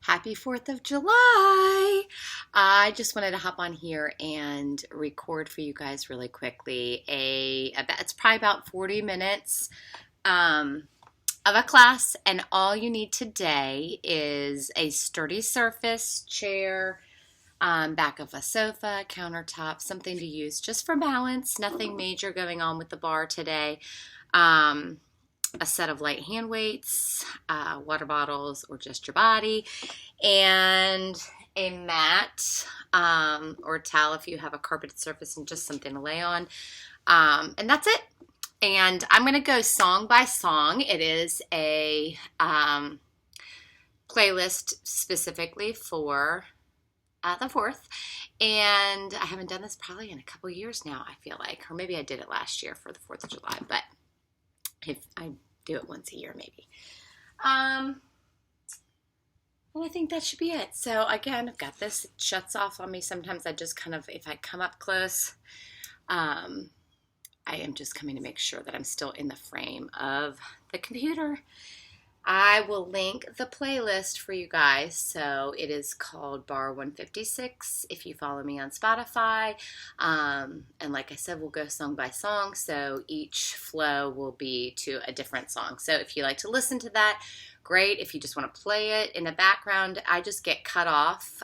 Happy 4th of July! I just wanted to hop on here and record for you guys really quickly. It's probably about 40 minutes of a class, and all you need today is a sturdy surface, chair, back of a sofa, countertop, something to use just for balance. Nothing major going on with the bar today. A set of light hand weights, water bottles, or just your body, and a mat or towel if you have a carpeted surface, and just something to lay on. And that's it. And I'm going to go song by song. It is a playlist specifically for the 4th. And I haven't done this probably in a couple years now, I feel like. Or maybe I did it last year for the 4th of July. But if I do it once a year, maybe. And I think that should be it. So again, I've got this. It shuts off on me. Sometimes I just kind of, if I come up close, I am just coming to make sure that I'm still in the frame of the computer. I will link the playlist for you guys. So it is called Bar 156 if you follow me on Spotify. And like I said, we'll go song by song. So each flow will be to a different song. So if you like to listen to that, great. If you just want to play it in the background, I just get cut off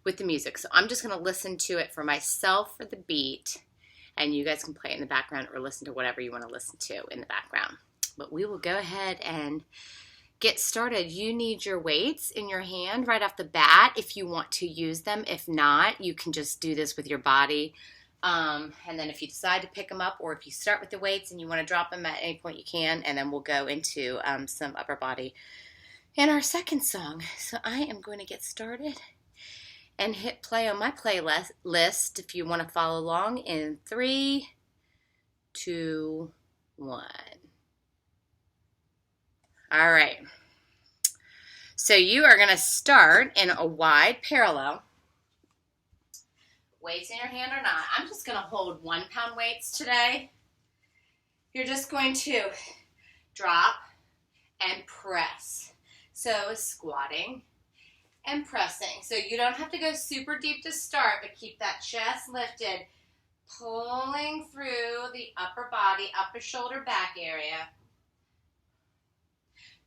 with the music. So I'm just going to listen to it for myself for the beat. And you guys can play it in the background or listen to whatever you want to listen to in the background. But we will go ahead and get started. You need your weights in your hand right off the bat if you want to use them. If not, you can just do this with your body. And then if you decide to pick them up, or if you start with the weights and you want to drop them at any point, you can. And then we'll go into some upper body in our second song. So I am going to get started and hit play on my playlist if you want to follow along in 3, 2, 1. All right. So you are going to start in a wide parallel. Weights in your hand or not. I'm just going to hold 1 pound weights today. You're just going to drop and press. So squatting and pressing. So you don't have to go super deep to start, but keep that chest lifted, pulling through the upper body, upper shoulder, back area.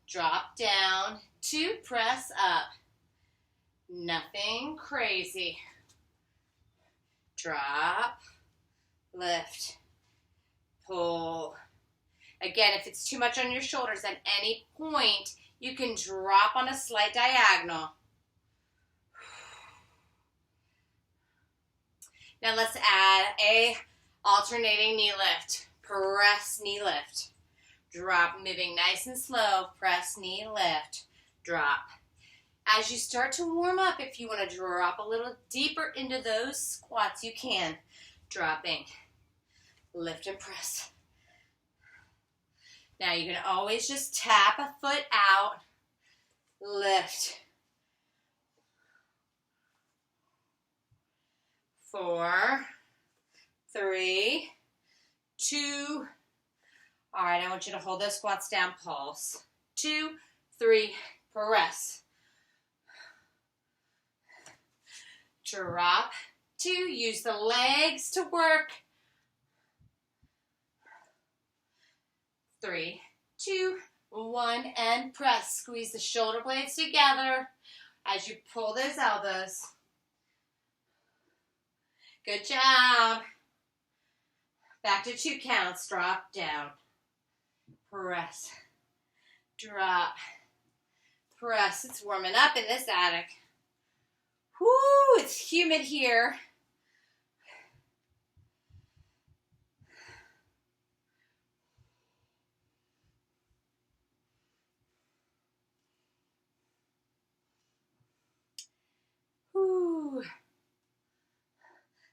Drop down to press up. Nothing crazy. Drop, lift, pull. Again, if it's too much on your shoulders, at any point, you can drop on a slight diagonal. Now let's add a alternating knee lift. Press, knee lift. Drop, moving nice and slow. Press, knee, lift, drop. As you start to warm up, if you want to drop a little deeper into those squats, you can. Dropping, lift and press. Now you can always just tap a foot out, lift. 4, 3, 2. All right, I want you to hold those squats down, pulse. 2, 3, press. Drop. 2, use the legs to work. 3, 2, 1, and press. Squeeze the shoulder blades together as you pull those elbows. Good job. Back to 2 counts. Drop down. Press. Drop. Press. It's warming up in this attic. Whoo, it's humid here. Whoo.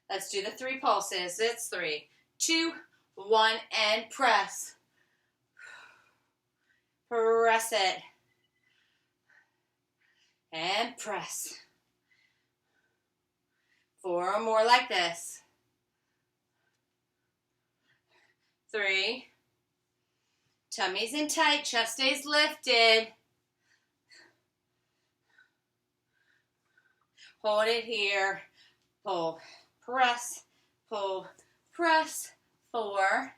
Let's do the 3 pulses. It's 3, 2, 1, and press. Press it. And press. 4 more like this. 3. Tummy's in tight, chest stays lifted. Hold it here. Pull, press, pull, press. 4,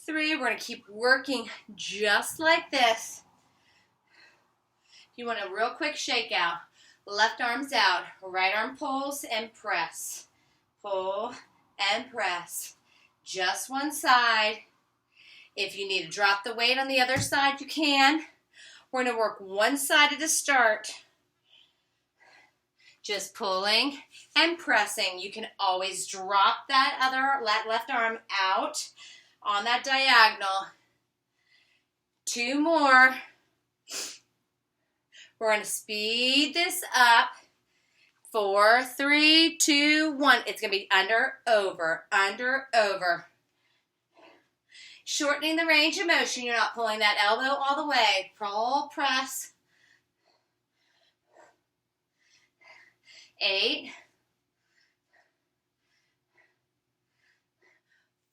3. We're going to keep working just like this. If you want a real quick shake out, left arm's out, right arm pulls and press. Pull and press. Just one side. If you need to drop the weight on the other side, you can. We're going to work one-sided to start. Just pulling and pressing. You can always drop that other left arm out on that diagonal. 2 more. We're going to speed this up. 4, 3, 2, 1. It's going to be under, over, under, over. Shortening the range of motion. You're not pulling that elbow all the way. Pull, press. 8,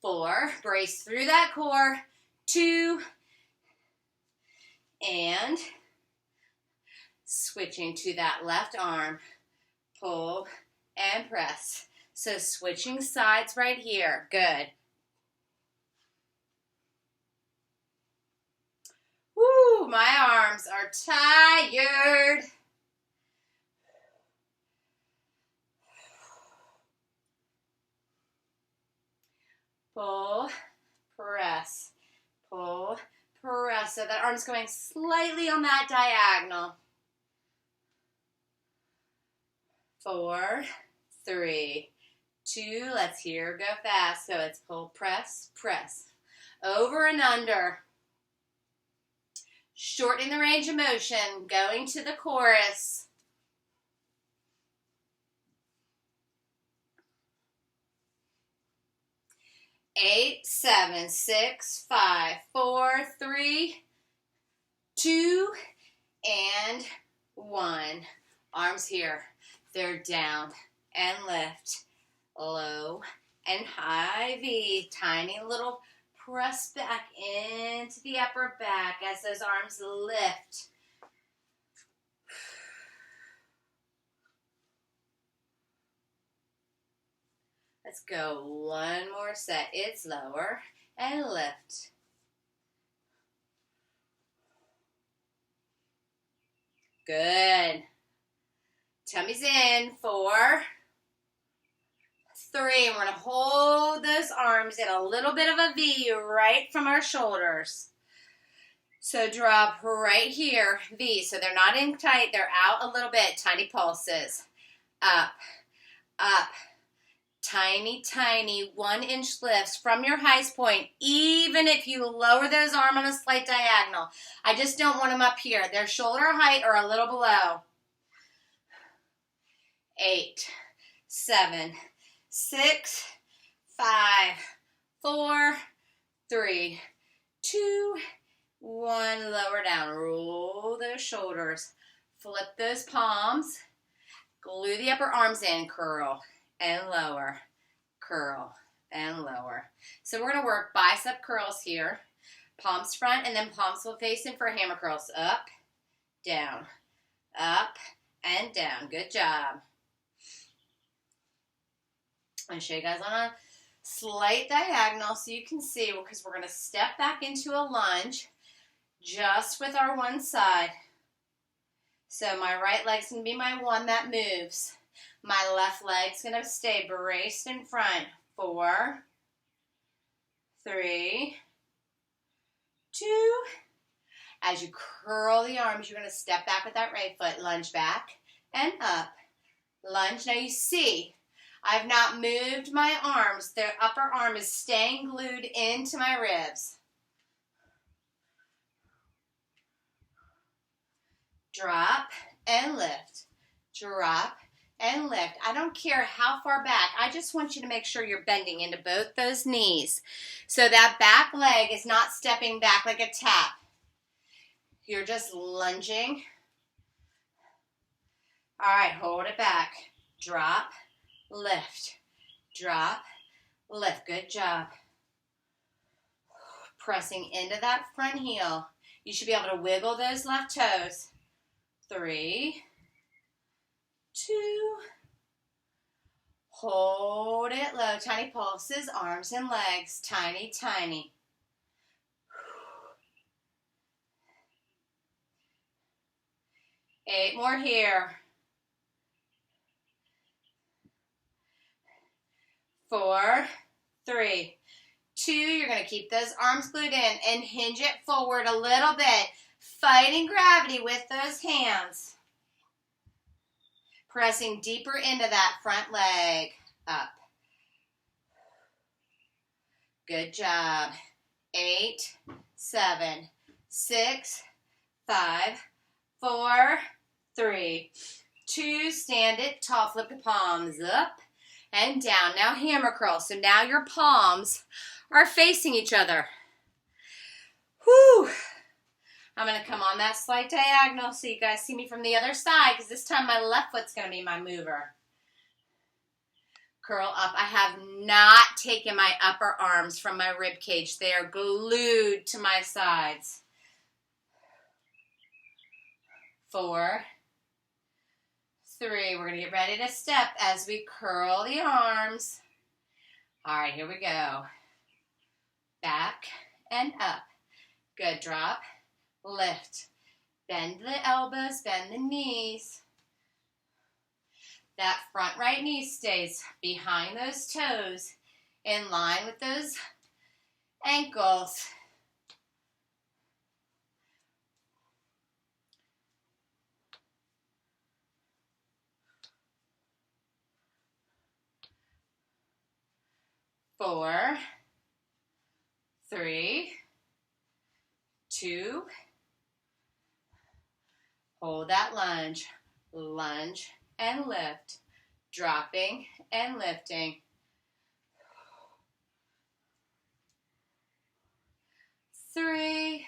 4, brace through that core. 2, and switching to that left arm. Pull and press. So switching sides right here. Good. Woo, my arms are tired. Pull, press, pull, press. So that arm's going slightly on that diagonal. 4, 3, 2. Let's go fast. So it's pull, press, press. Over and under. Shortening the range of motion. Going to the chorus. 8, 7, 6, 5, 4, 3, 2, and 1. Arms here. They're down and lift. Low and high V. Tiny little press back into the upper back as those arms lift. Let's go one more set. It's lower and lift. Good. Tummy's in. 4, 3. We're going to hold those arms in a little bit of a V right from our shoulders. So drop right here, V. So they're not in tight. They're out a little bit. Tiny pulses. Up, up. Tiny, tiny 1-inch lifts from your highest point, even if you lower those arms on a slight diagonal. I just don't want them up here. They're shoulder height or a little below. 8, 7, 6, 5, 4, 3, 2, 1. Lower down. Roll those shoulders. Flip those palms. Glue the upper arms in. Curl and lower, curl and lower. So we're going to work bicep curls here. Palms front, and then palms will face in for hammer curls. Up, and down. Good job. I'm going to show you guys on a slight diagonal so you can see, because we're going to step back into a lunge just with our one side. So my right leg's going to be my one that moves. My left leg's going to stay braced in front. 4, 3, 2. As you curl the arms, you're going to step back with that right foot. Lunge back and up. Lunge. Now you see, I've not moved my arms. The upper arm is staying glued into my ribs. Drop and lift. Drop and lift. I don't care how far back. I just want you to make sure you're bending into both those knees. So that back leg is not stepping back like a tap. You're just lunging. All right, hold it back. Drop, lift. Drop, lift. Good job. Pressing into that front heel. You should be able to wiggle those left toes. 3, 2. Hold it low. Tiny pulses, arms and legs. Tiny, tiny. 8 more here. 4, 3, 2. You're going to keep those arms glued in and hinge it forward a little bit. Fighting gravity with those hands. Pressing deeper into that front leg. Up. Good job. 8, 7, 6, 5, 4, 3, 2. Stand it tall. Flip the palms up and down. Now hammer curl. So now your palms are facing each other. Whew. I'm going to come on that slight diagonal so you guys see me from the other side, because this time my left foot's going to be my mover. Curl up. I have not taken my upper arms from my rib cage. They are glued to my sides. 4, 3. We're going to get ready to step as we curl the arms. All right, here we go. Back and up. Good. Drop. Lift. Bend the elbows, bend the knees. That front right knee stays behind those toes, in line with those ankles. Four, 3, 2. Hold that lunge. Lunge and lift. Dropping and lifting. 3,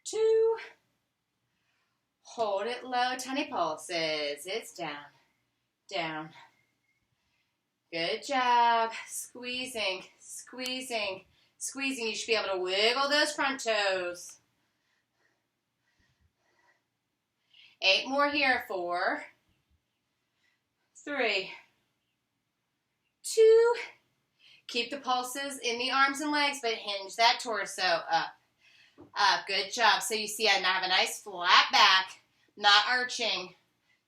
2. Hold it low, tiny pulses. It's down, down. Good job. Squeezing, squeezing, squeezing. You should be able to wiggle those front toes. 8 more here. 4, 3, 2. Keep the pulses in the arms and legs, but hinge that torso up. Up. Good job. So you see I now have a nice flat back, not arching.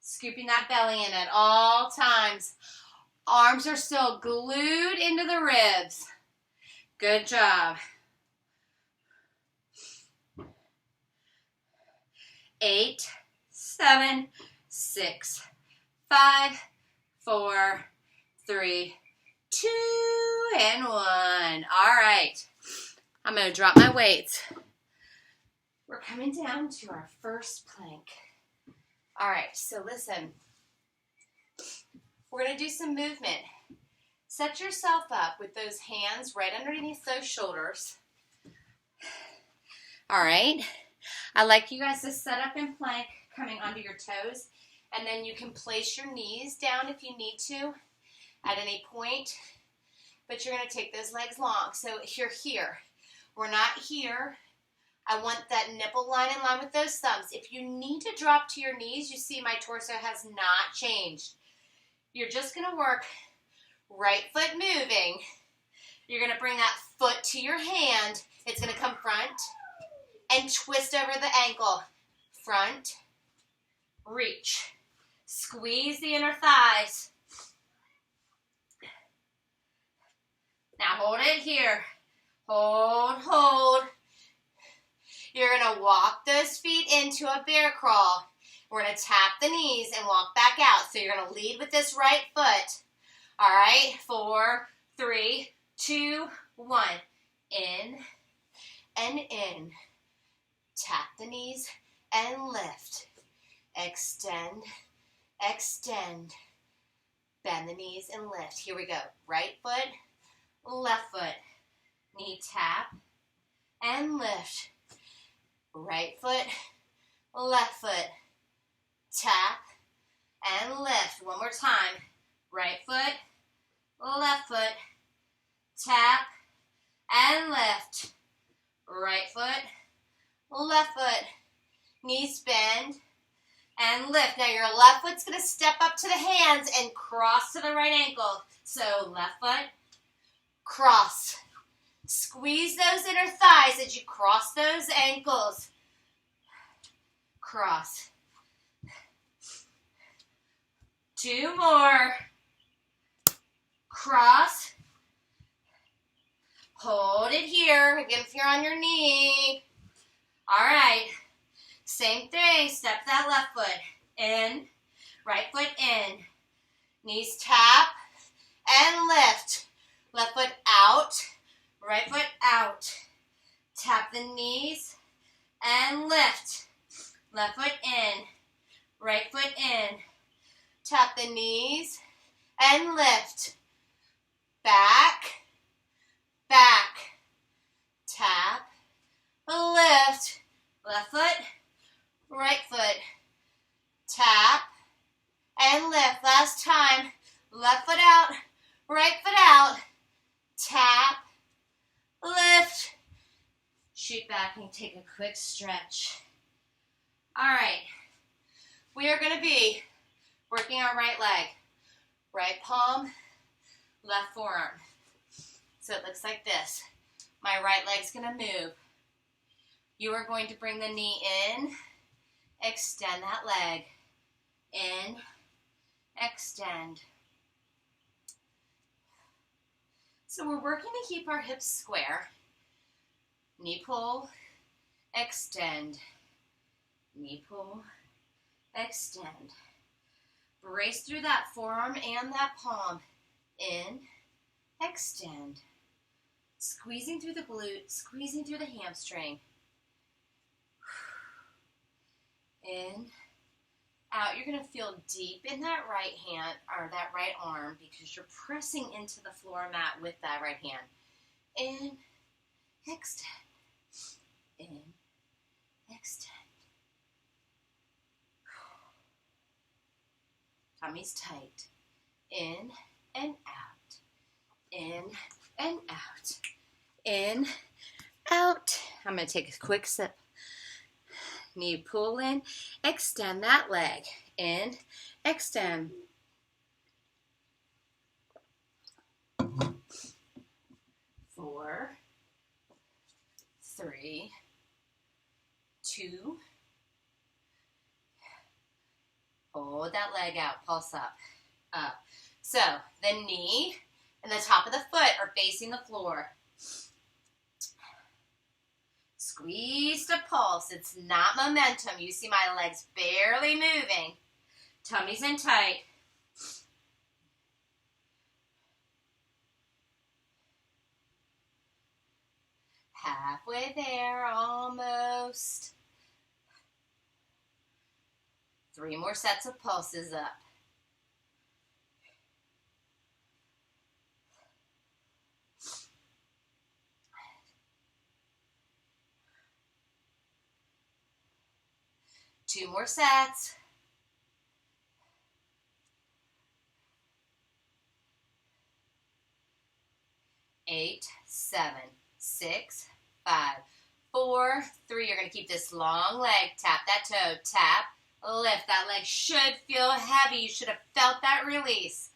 Scooping that belly in at all times. Arms are still glued into the ribs. Good job. 8, 7, 6, 5, 4, 3, 2, and 1. All right. I'm going to drop my weights. We're coming down to our first plank. All right, so listen. We're going to do some movement. Set yourself up with those hands right underneath those shoulders. All right. I'd like you guys to set up in plank, coming onto your toes, and then you can place your knees down if you need to at any point, but you're going to take those legs long. So if you're here, we're not here. I want that nipple line in line with those thumbs. If you need to drop to your knees, you see my torso has not changed. You're just going to work right foot moving. You're going to bring that foot to your hand. It's going to come front and twist over the ankle. Front, reach. Squeeze the inner thighs. Now hold it here. Hold, hold. You're going to walk those feet into a bear crawl. We're going to tap the knees and walk back out. So you're going to lead with this right foot. All right, 4, 3, 2, 1. In and in. Tap the knees and lift. Extend, extend. Bend the knees and lift. Here we go. Right foot, left foot. Knee tap and lift. Right foot, left foot. Tap and lift. One more time. Right foot, left foot. Tap and lift. Right foot, left foot. Knees bend. and lift. Now your left foot's going to step up to the hands and cross to the right ankle. So left foot, cross. Squeeze those inner thighs as you cross those ankles. Cross. 2 more. Cross. Hold it here, again if you're on your knee. All right, same thing, step that left foot in, right foot in. Knees tap and lift. Left foot out, right foot out. Tap the knees and lift. Left foot in, right foot in. Tap the knees and lift. Back, back. Tap, lift. Left foot, right foot. Tap and lift. Last time. Left foot out, right foot out. Tap, lift. Shoot back and take a quick stretch. All right. We are going to be working our right leg. Right palm, left forearm. So it looks like this. My right leg's going to move. You are going to bring the knee in, extend that leg. In, extend. So we're working to keep our hips square. Knee pull, extend. Knee pull, extend. Brace through that forearm and that palm. In, extend. Squeezing through the glute, squeezing through the hamstring. In, out. You're going to feel deep in that right hand or that right arm because you're pressing into the floor mat with that right hand. In, extend. In, extend. Tummy's tight. In and out. In and out. In, out. I'm going to take a quick sip. Knee pull in. Extend that leg. In, extend. Four, 3, 2. Hold that leg out. Pulse up. Up. So the knee and the top of the foot are facing the floor. Squeeze to pulse. It's not momentum. You see my legs barely moving. Tummy's in tight. Halfway there, almost. 3 more sets of pulses up. Two more sets. 8, 7, 6, 5, 4, 3. You're going to keep this long leg. Tap that toe. Tap. Lift. That leg should feel heavy. You should have felt that release.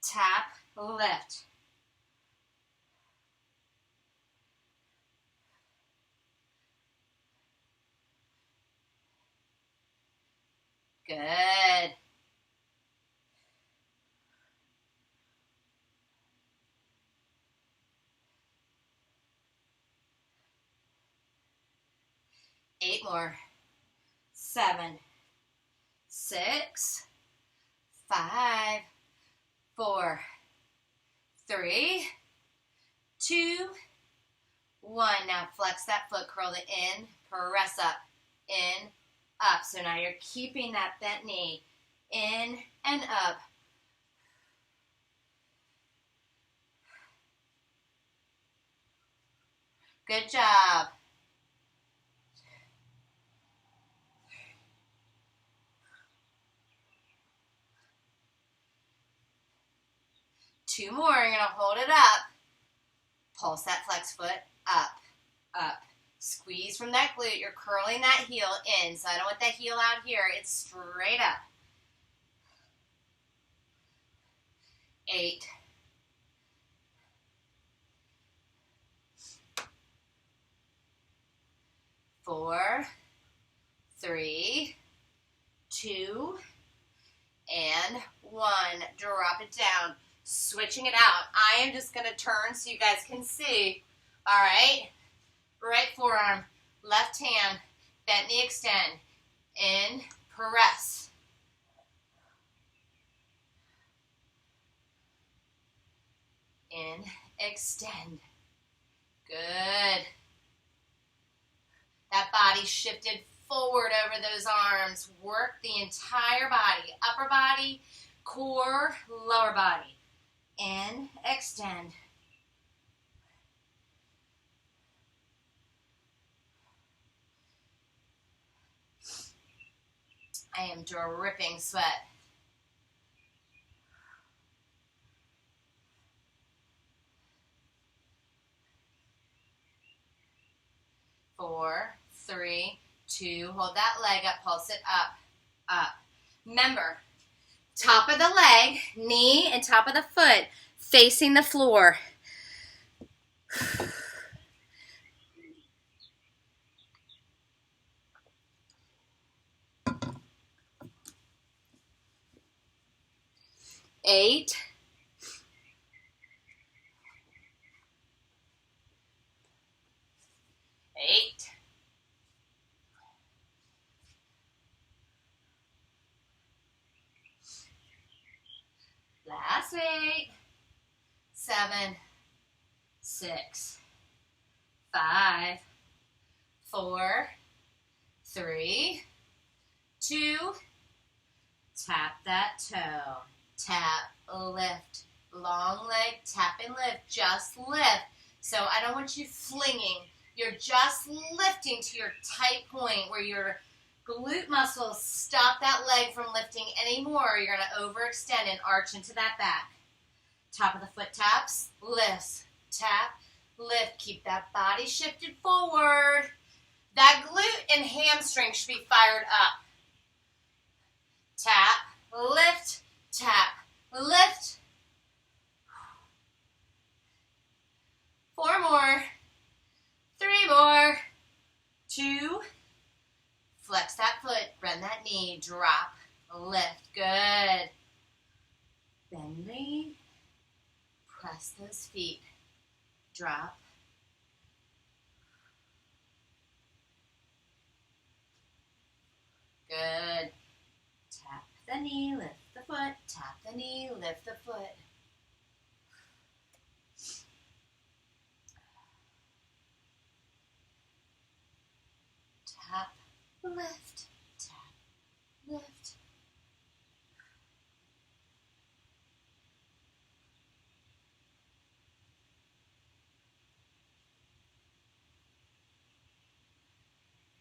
Tap. Lift. Good. Eight more. 7, 6, 5, 4, 3, 2, 1. Now flex that foot, curl it in, press up, in, up. So now you're keeping that bent knee in and up. Good job. Two more. You're going to hold it up. Pulse that flex foot up, up. Squeeze from that glute. You're curling that heel in. So I don't want that heel out here. It's straight up. 8. 4, 3, 2, and 1. Drop it down. Switching it out. I am just going to turn so you guys can see. All right. Right forearm, left hand, bent knee extend. In, press. In, extend. Good. That body shifted forward over those arms. Work the entire body. Upper body, core, lower body. In, extend. I am dripping sweat. 4, 3, 2. Hold that leg up. Pulse it up, up. Remember, top of the leg, knee and top of the foot facing the floor. Eight. 8. Last 8. 7, 6, 5, 4, 3, 2. Tap that toe. Tap, lift. Long leg, tap and lift. Just lift. So I don't want you flinging. You're just lifting to your tight point where your glute muscles stop that leg from lifting anymore. You're going to overextend and arch into that back. Top of the foot taps, lifts, tap, lift. Keep that body shifted forward. That glute and hamstring should be fired up. Tap, lift, tap, lift. 4 more. 3 more. 2. Flex that foot, bend that knee, drop, lift. Good. Bend knee. Press those feet. Drop. Good. Tap the knee, lift the foot. Tap the knee, lift the foot. Tap, lift, tap, lift.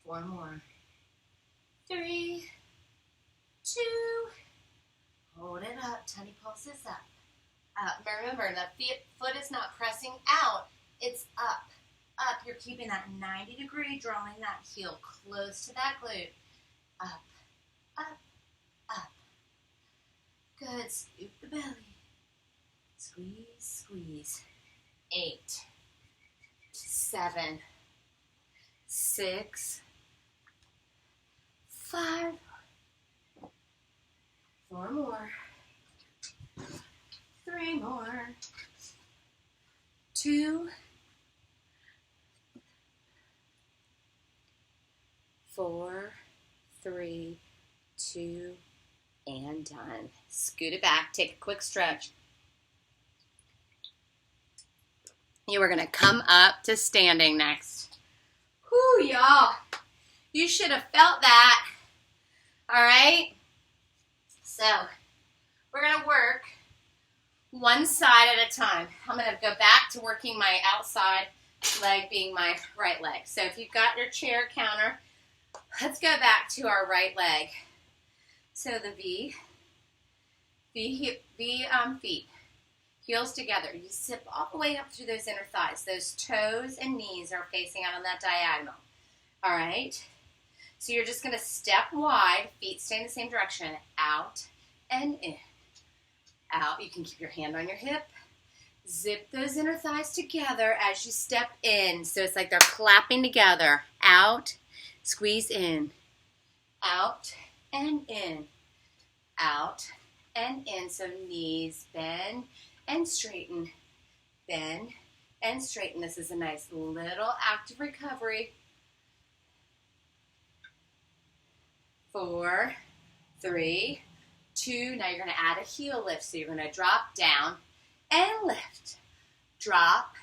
Four more. 3, 2. Hold it up. Tiny pulses up. Remember, the foot is not pressing out. It's up. Up. You're keeping that 90 degree, drawing that heel close to that glute. Up, up, up. Good. Scoop the belly. Squeeze, squeeze. 8, 7, 6, 5. 4 more. 3 more. 2. 4, 3, 2, and done. Scoot it back. Take a quick stretch. You are going to come up to standing next. Whew, y'all. You should have felt that. All right? So, we're going to work one side at a time. I'm going to go back to working my outside leg being my right leg. So, if you've got your chair counter, let's go back to our right leg. So, the feet. Heels together. You zip all the way up through those inner thighs. Those toes and knees are facing out on that diagonal. All right? So you're just going to step wide, feet stay in the same direction, out and in. Out. You can keep your hand on your hip. Zip those inner thighs together as you step in. So it's like they're clapping together. Out, squeeze in. Out and in. Out and in. So knees bend and straighten. Bend and straighten. This is a nice little active recovery. 4, 3, 2. Now you're going to add a heel lift. So you're going to drop down and lift. Drop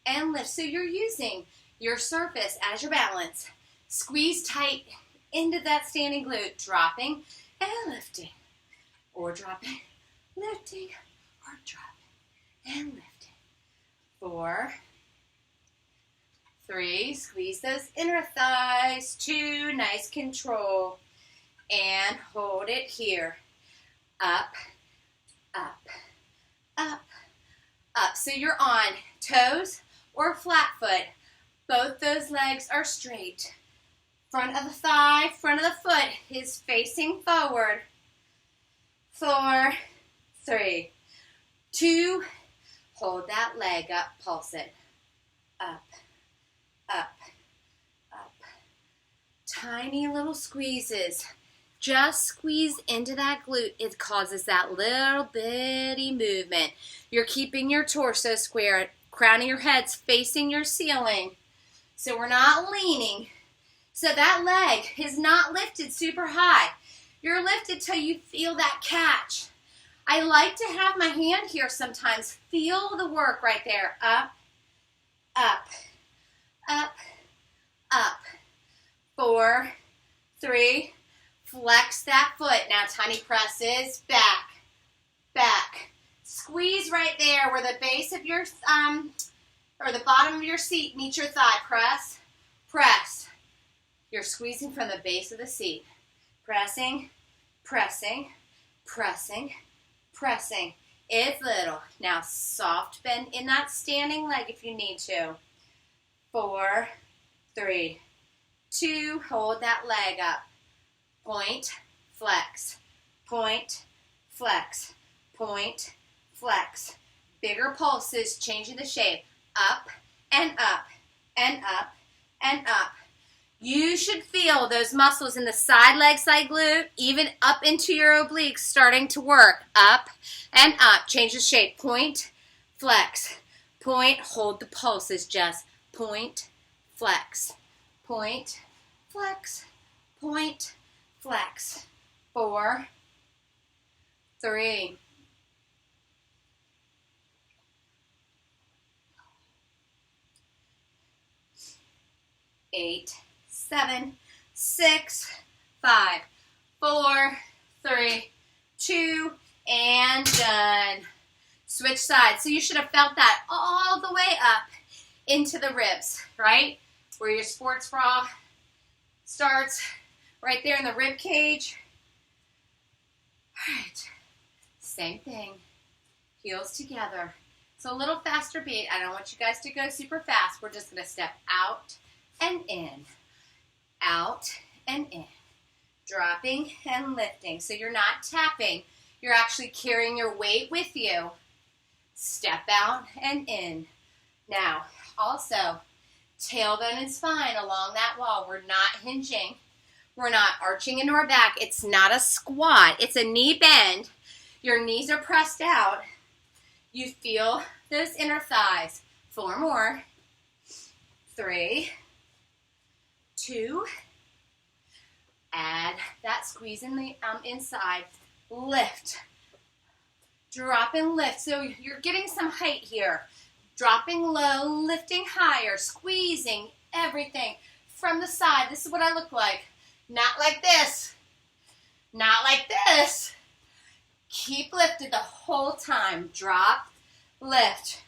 and lift. So you're using your surface as your balance. Squeeze tight into that standing glute. Dropping and lifting. Or dropping, lifting, or dropping and lifting. 4, 3. Squeeze those inner thighs. 2. Nice control. And hold it here. Up, up, up, up. So you're on toes or flat foot. Both those legs are straight. Front of the thigh, front of the foot is facing forward. 4, 3, 2. Hold that leg up, pulse it. Up, up, up. Tiny little squeezes. Just squeeze into that glute. It causes that little bitty movement. You're keeping your torso square. Crown of your head's facing your ceiling. So we're not leaning. So that leg is not lifted super high. You're lifted till you feel that catch. I like to have my hand here sometimes. Feel the work right there. Up, up, up, up. 4, 3. Flex that foot. Now tiny presses. Back, back. Squeeze right there where the base of your, or the bottom of your seat meets your thigh. Press, press. You're squeezing from the base of the seat. Pressing, pressing, pressing, pressing. It's little. Now soft bend in that standing leg if you need to. 4, 3, 2. Hold that leg up. Point, flex, point, flex, point, flex. Bigger pulses, changing the shape. Up and up and up and up. You should feel those muscles in the side leg, side glute, even up into your obliques starting to work. Up and up. Change the shape. Point, flex, point. Hold the pulses. Just point, flex, point, flex, point, flex. 4, 3, 8, 7, 6, 5, 4, 3, 2, and done. Switch sides. So you should have felt that all the way up into the ribs, right? Where your sports bra starts, right there in the rib cage. All right, same thing. Heels together. So a little faster beat. I don't want you guys to go super fast. We're just going to step out and in. Out and in. Dropping and lifting. So you're not tapping. You're actually carrying your weight with you. Step out and in. Now, also, tailbone and spine along that wall. We're not hinging. We're not arching into our back. It's not a squat. It's a knee bend. Your knees are pressed out. You feel those inner thighs. 4 more. 3, 2. Add that squeeze in the inside. Lift. Drop and lift. So you're getting some height here. Dropping low, lifting higher, squeezing everything from the side. This is what I look like. Not like this. Not like this. Keep lifted the whole time. Drop, lift.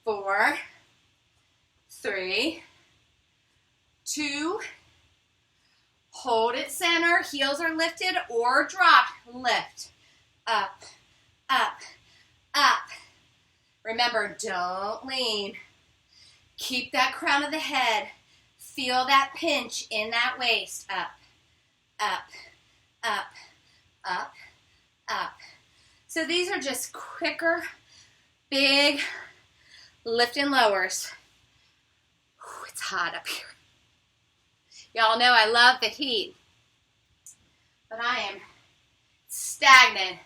4, 3, 2. Hold it center. Heels are lifted or drop. Lift. Up, up, up. Remember, don't lean. Keep that crown of the head. Feel that pinch in that waist. Up, up, up, up, up. So these are just quicker, big lift and lowers. Ooh, it's hot up here. Y'all know I love the heat, but I am stagnant.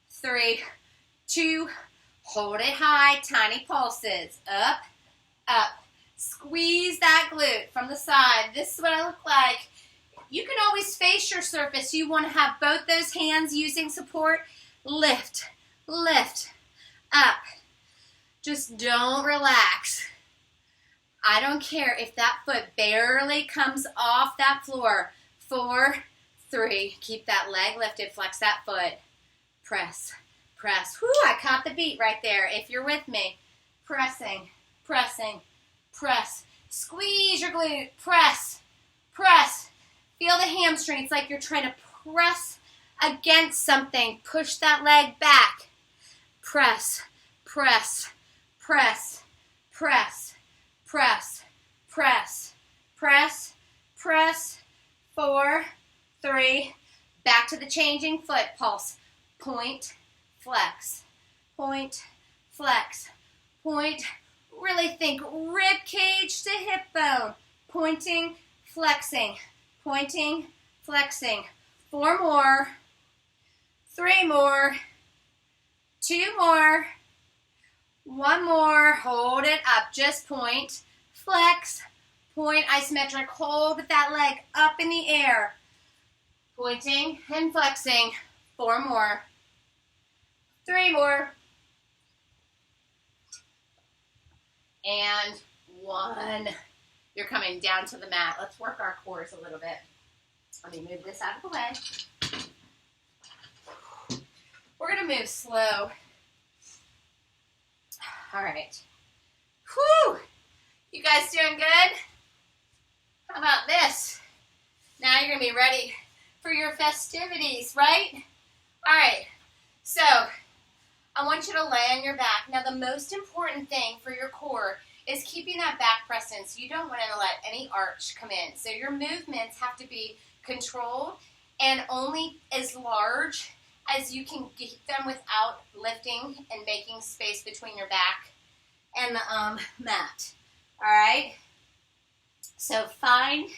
3, 2, hold it high, tiny pulses. Up, up. Squeeze that glute from the side. This is what I look like. You can always face your surface. You want to have both those hands using support. Lift, lift, up. Just don't relax. I don't care if that foot barely comes off that floor. 4, 3. Keep that leg lifted. Flex that foot. Press, press. Whew, I caught the beat right there. If you're with me. Pressing, pressing, press. Squeeze your glute. Press, press. Feel the hamstrings like you're trying to press against something. Push that leg back. Press, press, press, press, press, press, press, press. 4, 3. Back to the changing foot. Pulse. Point, flex, point, flex, point. Really think rib cage to hip bone. Pointing, flexing, pointing, flexing. 4 more, 3 more, 2 more, 1 more. Hold it up. Just point, flex, point, isometric. Hold that leg up in the air. Pointing and flexing. 4 more. 3 more. And 1. You're coming down to the mat. Let's work our cores a little bit. Let me move this out of the way. We're going to move slow. All right. Whew. You guys doing good? How about this? Now you're going to be ready for your festivities, right? All right. So I want you to lay on your back. Now, the most important thing for your core is keeping that back pressed in. So you don't want to let any arch come in. So your movements have to be controlled and only as large as you can get them without lifting and making space between your back and the mat. All right? So find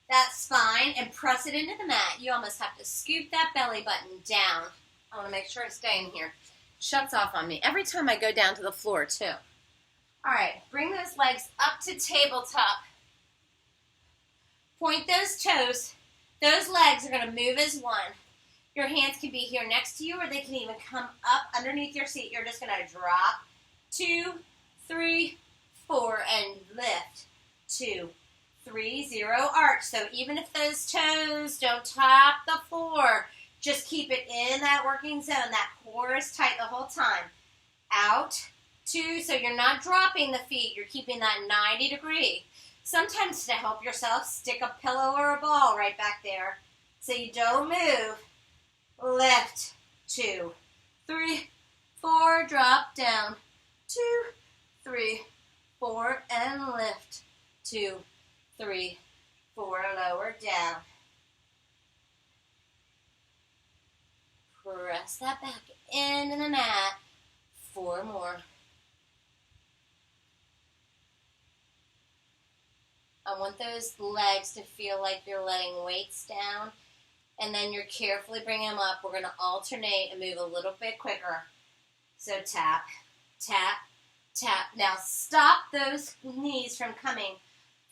that spine and press it into the mat. You almost have to scoop that belly button down. I want to make sure it's staying here. Shuts off on me every time I go down to the floor, too. All right, bring those legs up to tabletop. Point those toes. Those legs are going to move as one. Your hands can be here next to you, or they can even come up underneath your seat. You're just going to drop. 2, 3, 4, and lift. 2, 3, 0, arch. So even if those toes don't top the floor, just keep it in that working zone. That core is tight the whole time. Out. 2, so you're not dropping the feet. You're keeping that 90 degree. Sometimes to help yourself, stick a pillow or a ball right back there so you don't move. Lift. 2, 3, 4, drop down. 2, 3, 4, and lift. 2, 3, 4, lower down. Press that back into the mat. 4 more. I want those legs to feel like you're letting weights down, and then you're carefully bringing them up. We're going to alternate and move a little bit quicker. So tap, tap, tap. Now stop those knees from coming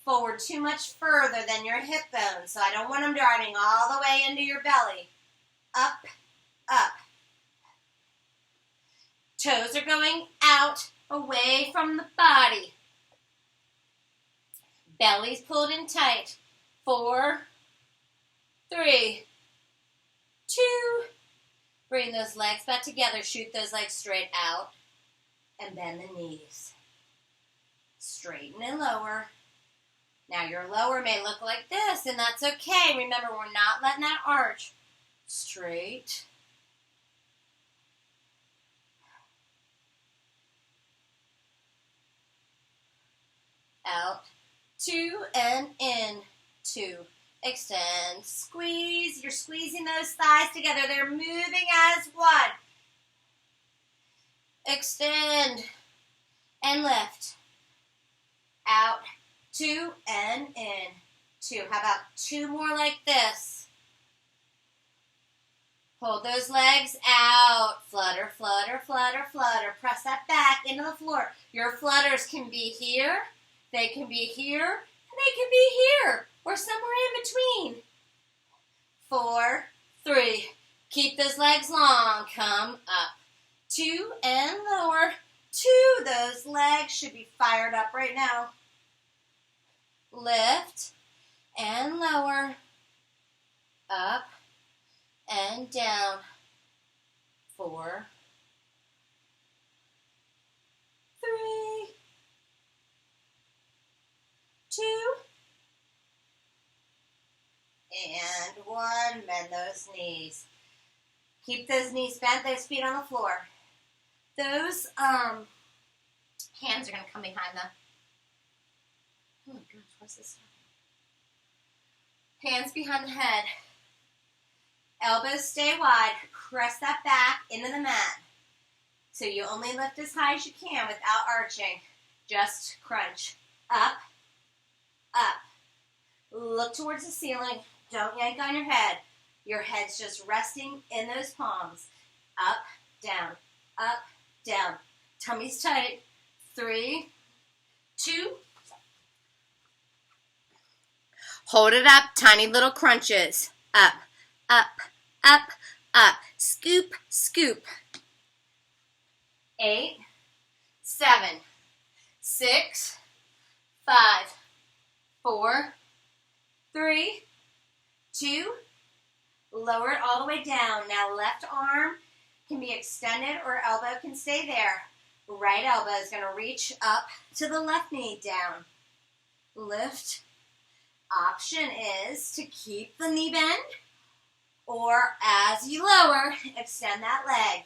forward too much further than your hip bones. So I don't want them driving all the way into your belly. Up, up. Toes are going out, away from the body. Belly's pulled in tight. 4, 3, 2. Bring those legs back together. Shoot those legs straight out. And bend the knees. Straighten and lower. Now your lower may look like this, and that's okay. Remember, we're not letting that arch. Straight. out, 2, and in, 2. Extend, squeeze. You're squeezing those thighs together. They're moving as one. Extend and lift. Out, 2, and in, 2. How about 2 more like this? Hold those legs out. Flutter, flutter, flutter, flutter. Press that back into the floor. Your flutters can be here, they can be here, and they can be here, or somewhere in between. 4, 3. Keep those legs long. Come up. 2 and lower. 2. Those legs should be fired up right now. Lift and lower. Up and down. 4, 3, 2, and 1. Bend those knees. Keep those knees bent, those feet on the floor. Those hands are going to come behind them. Oh my gosh, what's this? Hands behind the head. Elbows stay wide. Press that back into the mat. So you only lift as high as you can without arching. Just crunch. Up, up. Look towards the ceiling. Don't yank on your head. Your head's just resting in those palms. Up, down, up, down. Tummy's tight. 3, 2. Hold it up. Tiny little crunches. Up, up, up, up. Scoop, scoop. 8, 7, 6, 5, 4, 3, 2. Lower it all the way down. Now left arm can be extended or elbow can stay there. Right elbow is going to reach up to the left knee down. Lift. Option is to keep the knee bend, or as you lower, extend that leg.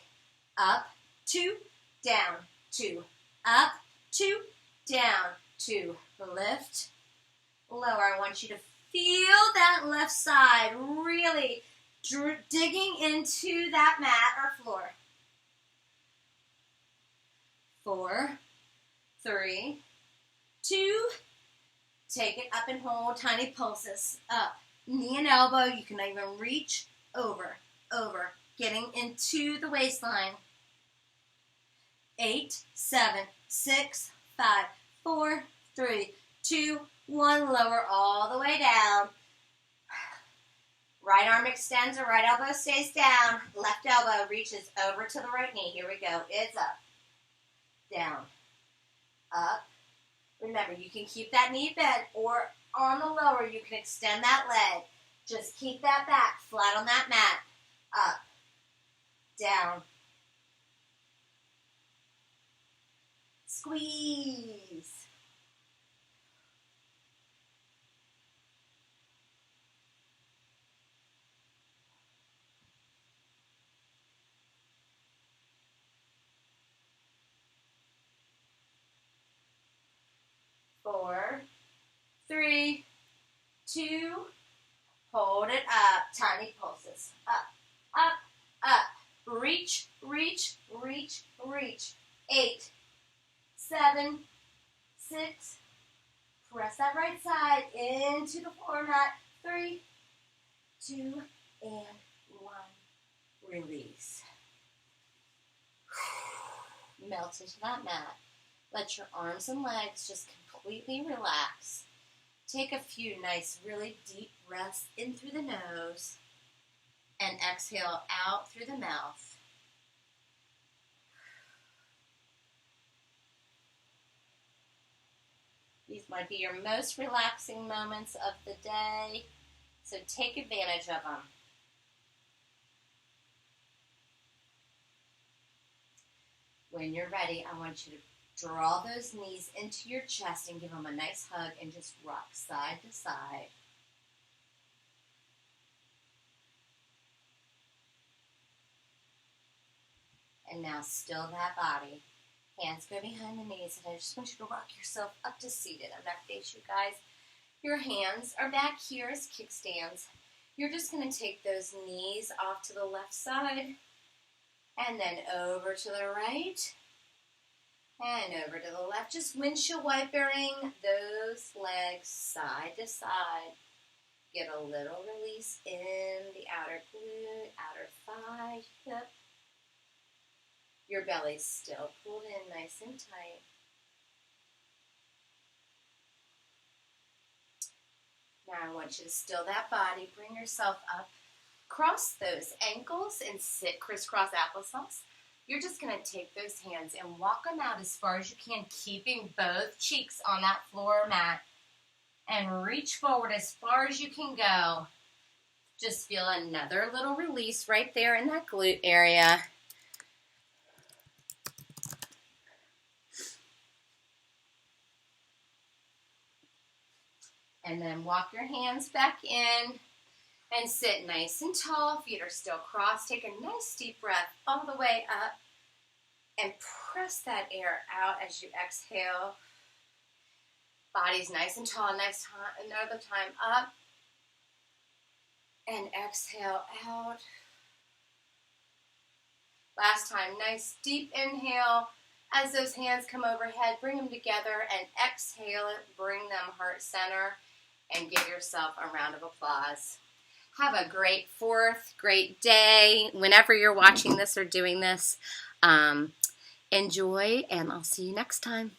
Up, 2, down, 2. Up, 2, down, 2. Lift, lower. I want you to feel that left side really digging into that mat or floor. 4, 3, 2. Take it up and hold. Tiny pulses. Up. Knee and elbow. You can even reach over. Over. Getting into the waistline. 8, 7, 6, 5, 4, 3, 2, 1. Lower all the way down. Right arm extends or right elbow stays down. Left elbow reaches over to the right knee. Here we go. It's up. Down. Up. Remember, you can keep that knee bent, or on the lower, you can extend that leg. Just keep that back flat on that mat. Up. Down. Squeeze. Four, 3, 2, hold it up. Tiny pulses. Up, up, up. Reach, reach, reach, reach. 8, 7, 6. Press that right side into the floor mat. 3, 2, and 1. Release. Melt into that mat. Let your arms and legs just completely relax. Take a few nice, really deep breaths in through the nose and exhale out through the mouth. These might be your most relaxing moments of the day, so take advantage of them. When you're ready, I want you to draw those knees into your chest and give them a nice hug and just rock side to side. And now still that body. Hands go behind the knees, and I just want you to rock yourself up to seated. I'm not going to face you guys. Your hands are back here as kickstands. You're just going to take those knees off to the left side, and then over to the right, and over to the left. Just windshield wipering those legs side to side. Get a little release in the outer glute, outer thigh, hip. Your belly's still pulled in nice and tight. Now I want you to still that body. Bring yourself up. Cross those ankles and sit crisscross applesauce. You're just going to take those hands and walk them out as far as you can, keeping both cheeks on that floor mat. And reach forward as far as you can go. Just feel another little release right there in that glute area. And then walk your hands back in and sit nice and tall. Feet are still crossed. Take a nice deep breath all the way up and press that air out as you exhale. Body's nice and tall. Next time, another time up and exhale out. Last time, nice deep inhale. As those hands come overhead, bring them together and exhale it. Bring them heart center. And give yourself a round of applause. Have a great 4th, great day. Whenever you're watching this or doing this, enjoy, and I'll see you next time.